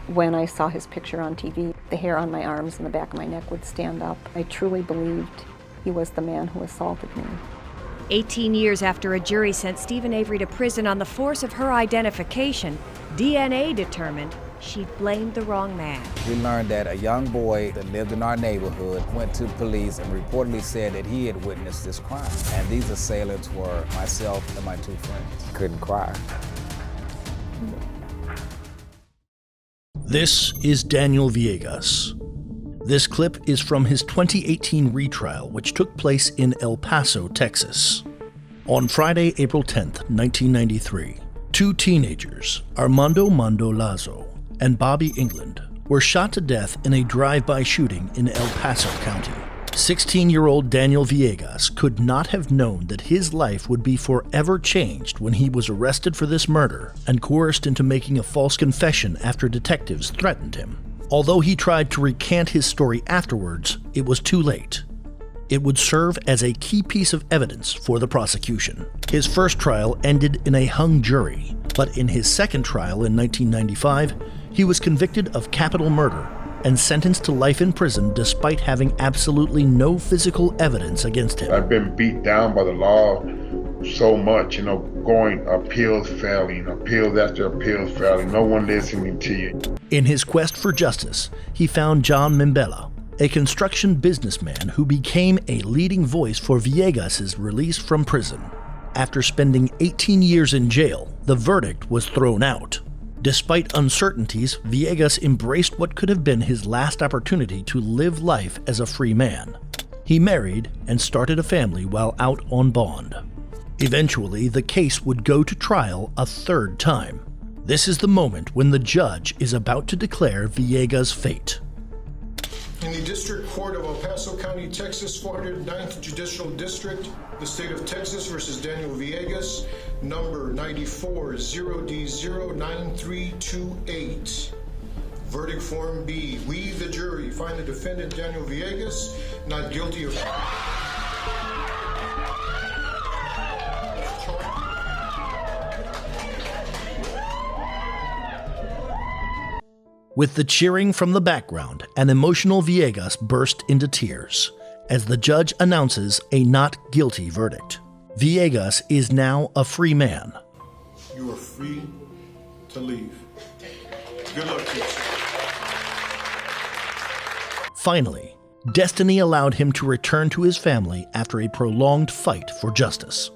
When I saw his picture on TV, the hair on my arms and the back of my neck would stand up. I truly believed he was the man who assaulted me. 18 years after a jury sent Steven Avery to prison on the force of her identification, DNA determined she'd blamed the wrong man. We learned that a young boy that lived in our neighborhood went to police and reportedly said that he had witnessed this crime. And these assailants were myself and my two friends. Couldn't cry. This is Daniel Villegas. This clip is from his 2018 retrial, which took place in El Paso, Texas. On Friday, April 10th, 1993, two teenagers, Armando Mando Lazo and Bobby England, were shot to death in a drive-by shooting in El Paso County. 16-year-old Daniel Villegas could not have known that his life would be forever changed when he was arrested for this murder and coerced into making a false confession after detectives threatened him. Although he tried to recant his story afterwards, it was too late. It would serve as a key piece of evidence for the prosecution. His first trial ended in a hung jury, but in his second trial in 1995, he was convicted of capital murder and sentenced to life in prison despite having absolutely no physical evidence against him. I've been beat down by the law so much, going appeals failing, appeals after appeals failing, no one listening to you. In his quest for justice, he found John Mimbella, a construction businessman who became a leading voice for Villegas' release from prison. After spending 18 years in jail, the verdict was thrown out. Despite uncertainties, Villegas embraced what could have been his last opportunity to live life as a free man. He married and started a family while out on bond. Eventually, the case would go to trial a third time. This is the moment when the judge is about to declare Villegas' fate. In the District Court of El Paso County, Texas, 409th Judicial District, the State of Texas versus Daniel Villegas, number 94-0D09328. Verdict Form B. We, the jury, find the defendant Daniel Villegas not guilty of... With the cheering from the background, an emotional Villegas burst into tears as the judge announces a not guilty verdict. Villegas is now a free man. You are free to leave. Good luck to you, sir. Finally, destiny allowed him to return to his family after a prolonged fight for justice.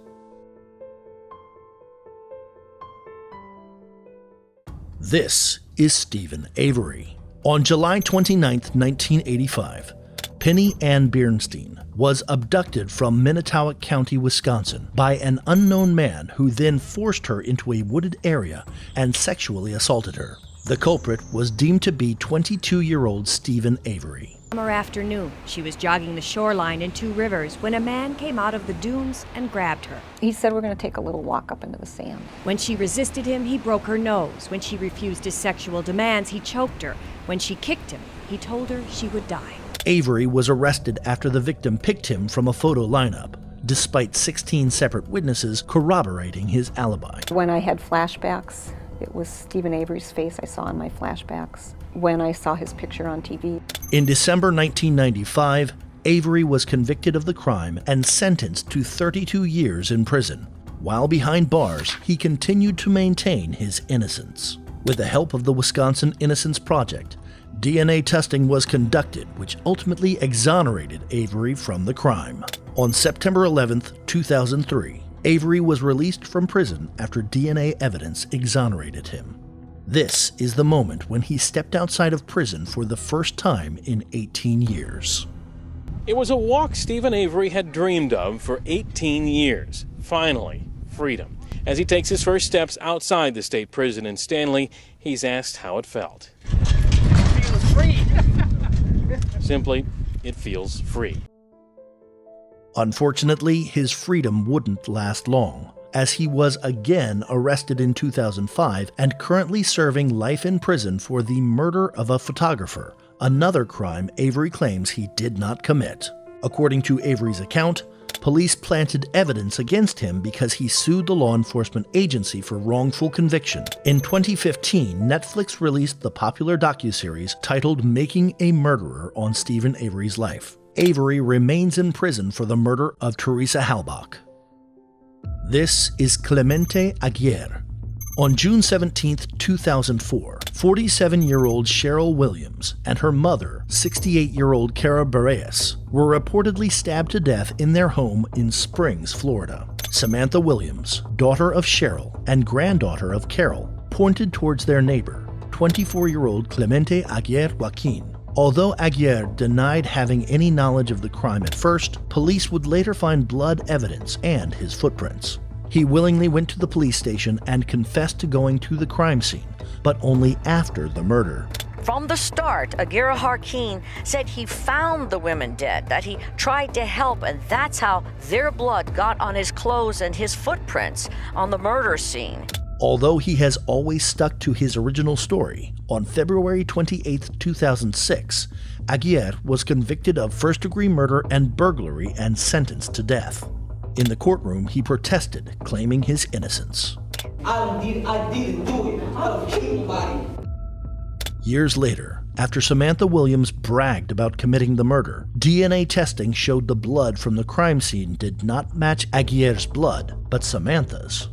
This is Steven Avery. On July 29, 1985, Penny Ann Bernstein was abducted from Minnetonka County, Wisconsin by an unknown man who then forced her into a wooded area and sexually assaulted her. The culprit was deemed to be 22-year-old Steven Avery. Summer afternoon, she was jogging the shoreline in Two Rivers when a man came out of the dunes and grabbed her. He said, we're going to take a little walk up into the sand. When she resisted him, he broke her nose. When she refused his sexual demands, he choked her. When she kicked him, he told her she would die. Avery was arrested after the victim picked him from a photo lineup, despite 16 separate witnesses corroborating his alibi. When I had flashbacks, it was Steven Avery's face I saw in my flashbacks. When I saw his picture on TV. In December 1995, Avery was convicted of the crime and sentenced to 32 years in prison. While behind bars, he continued to maintain his innocence. With the help of the Wisconsin Innocence Project, DNA testing was conducted, which ultimately exonerated Avery from the crime. On September 11, 2003, Avery was released from prison after DNA evidence exonerated him. This is the moment when he stepped outside of prison for the first time in 18 years. It was a walk Steven Avery had dreamed of for 18 years. Finally, freedom. As he takes his first steps outside the state prison in Stanley, he's asked how it felt. It feels free. Simply, it feels free. Unfortunately, his freedom wouldn't last long, as he was again arrested in 2005 and currently serving life in prison for the murder of a photographer, another crime Avery claims he did not commit. According to Avery's account, Police planted evidence against him because he sued the law enforcement agency for wrongful conviction. In 2015, Netflix released the popular docuseries titled Making a Murderer on Steven Avery's life. Avery remains in prison for the murder of Teresa Halbach. This is Clement Aguirrl. On June 17, 2004, 47-year-old Cheryl Williams and her mother, 68-year-old Cara Bareas, were reportedly stabbed to death in their home in Springs, Florida. Samantha Williams, daughter of Cheryl and granddaughter of Carol, pointed towards their neighbor, 24-year-old Clement Aguirrl Joaquin. Although Aguirre denied having any knowledge of the crime at first, police would later find blood evidence and his footprints. He willingly went to the police station and confessed to going to the crime scene, but only after the murder. From the start, Aguirrl Joaquin said he found the women dead, that he tried to help, and that's how their blood got on his clothes and his footprints on the murder scene. Although he has always stuck to his original story, on February 28, 2006, Aguirre was convicted of first-degree murder and burglary and sentenced to death. In the courtroom, he protested, claiming his innocence. I didn't do it. I don't kill nobody. Years later, after Samantha Williams bragged about committing the murder, DNA testing showed the blood from the crime scene did not match Aguirre's blood, but Samantha's.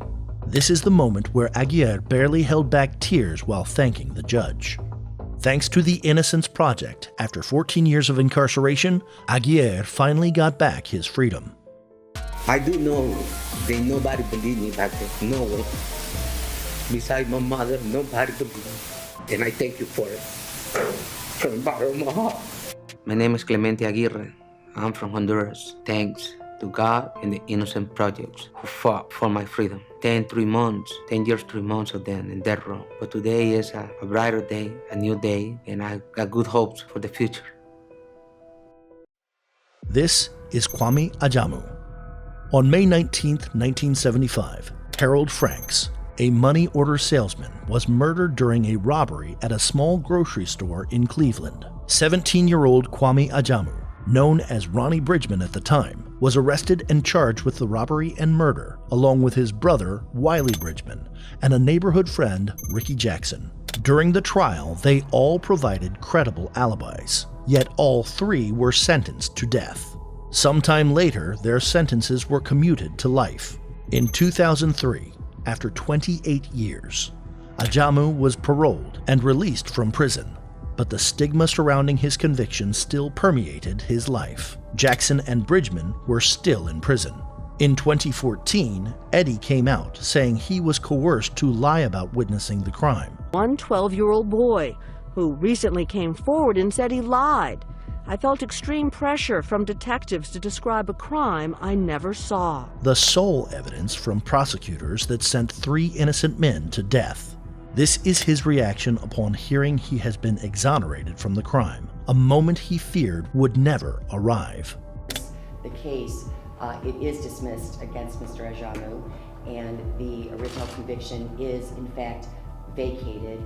This is the moment where Aguirre barely held back tears while thanking the judge. Thanks to the Innocence Project, after 14 years of incarceration, Aguirre finally got back his freedom. I do know that nobody believed me back then. No one. Besides my mother, nobody believed me. And I thank you for it. From the bottom of my heart. My name is Clement Aguirrl. I'm from Honduras. Thanks to God and the Innocence Project who fought for my freedom. 10 years, 3 months of them in death row. But today is a brighter day, a new day, and I got good hopes for the future. This is Kwame Ajamu. On May 19, 1975, Harold Franks, a money order salesman, was murdered during a robbery at a small grocery store in Cleveland. 17-year-old Kwame Ajamu, known as Ronnie Bridgman at the time, was arrested and charged with the robbery and murder, along with his brother, Wiley Bridgman, and a neighborhood friend, Ricky Jackson. During the trial, they all provided credible alibis, yet all three were sentenced to death. Sometime later, their sentences were commuted to life. In 2003, after 28 years, Ajamu was paroled and released from prison, but the stigma surrounding his conviction still permeated his life. Jackson and Bridgman were still in prison. In 2014, Eddie came out saying he was coerced to lie about witnessing the crime. One 12-year-old boy who recently came forward and said he lied. I felt extreme pressure from detectives to describe a crime I never saw. The sole evidence from prosecutors that sent 3 innocent men to death. This is his reaction upon hearing he has been exonerated from the crime, a moment he feared would never arrive. The case, it is dismissed against Mr. Ajamu, and the original conviction is, in fact, vacated.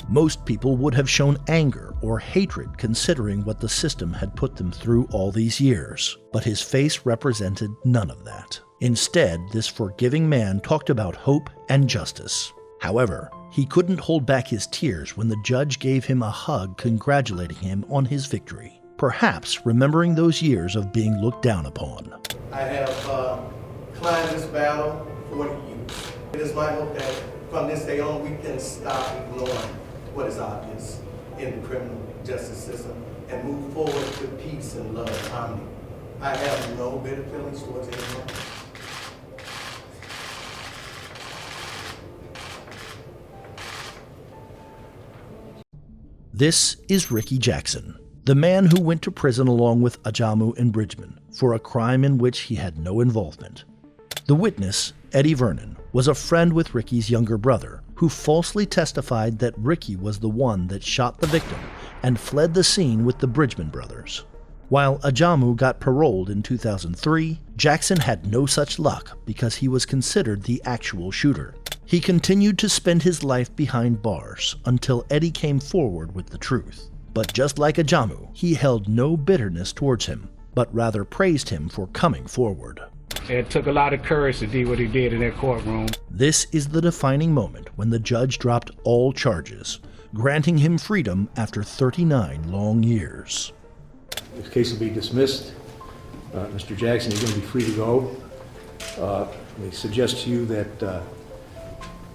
Most people would have shown anger or hatred considering what the system had put them through all these years, but his face represented none of that. Instead, this forgiving man talked about hope and justice. However, he couldn't hold back his tears when the judge gave him a hug congratulating him on his victory, perhaps remembering those years of being looked down upon. I have climbed this battle 40 years. It is my hope that from this day on we can stop ignoring what is obvious in the criminal justice system and move forward to peace and love and harmony. I have no bitter feelings towards anyone. This is Ricky Jackson, the man who went to prison along with Ajamu and Bridgman for a crime in which he had no involvement. The witness, Eddie Vernon, was a friend with Ricky's younger brother, who falsely testified that Ricky was the one that shot the victim and fled the scene with the Bridgman brothers. While Ajamu got paroled in 2003, Jackson had no such luck because he was considered the actual shooter. He continued to spend his life behind bars until Eddie came forward with the truth. But just like Ajamu, he held no bitterness towards him. but rather praised him for coming forward. It took a lot of courage to do what he did in that courtroom. This is the defining moment when the judge dropped all charges, granting him freedom after 39 long years. This case will be dismissed. Mr. Jackson, you're going to be free to go. I suggest to you that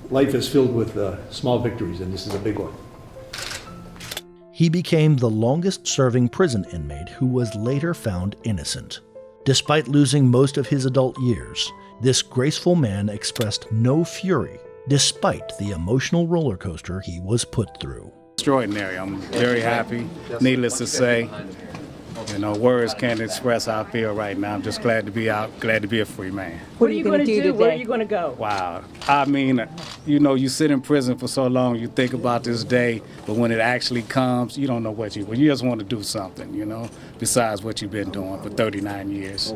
life is filled with small victories, and this is a big one. He became the longest-serving prison inmate who was later found innocent. Despite losing most of his adult years, this graceful man expressed no fury despite the emotional roller coaster he was put through. Extraordinary. I'm very happy. Needless to say, words can't express how I feel right now. I'm just glad to be out, glad to be a free man. What are you going to do today? Where are you going to go? Wow. I mean, you sit in prison for so long, you think about this day, but when it actually comes, you don't know what you just want to do something, besides what you've been doing for 39 years.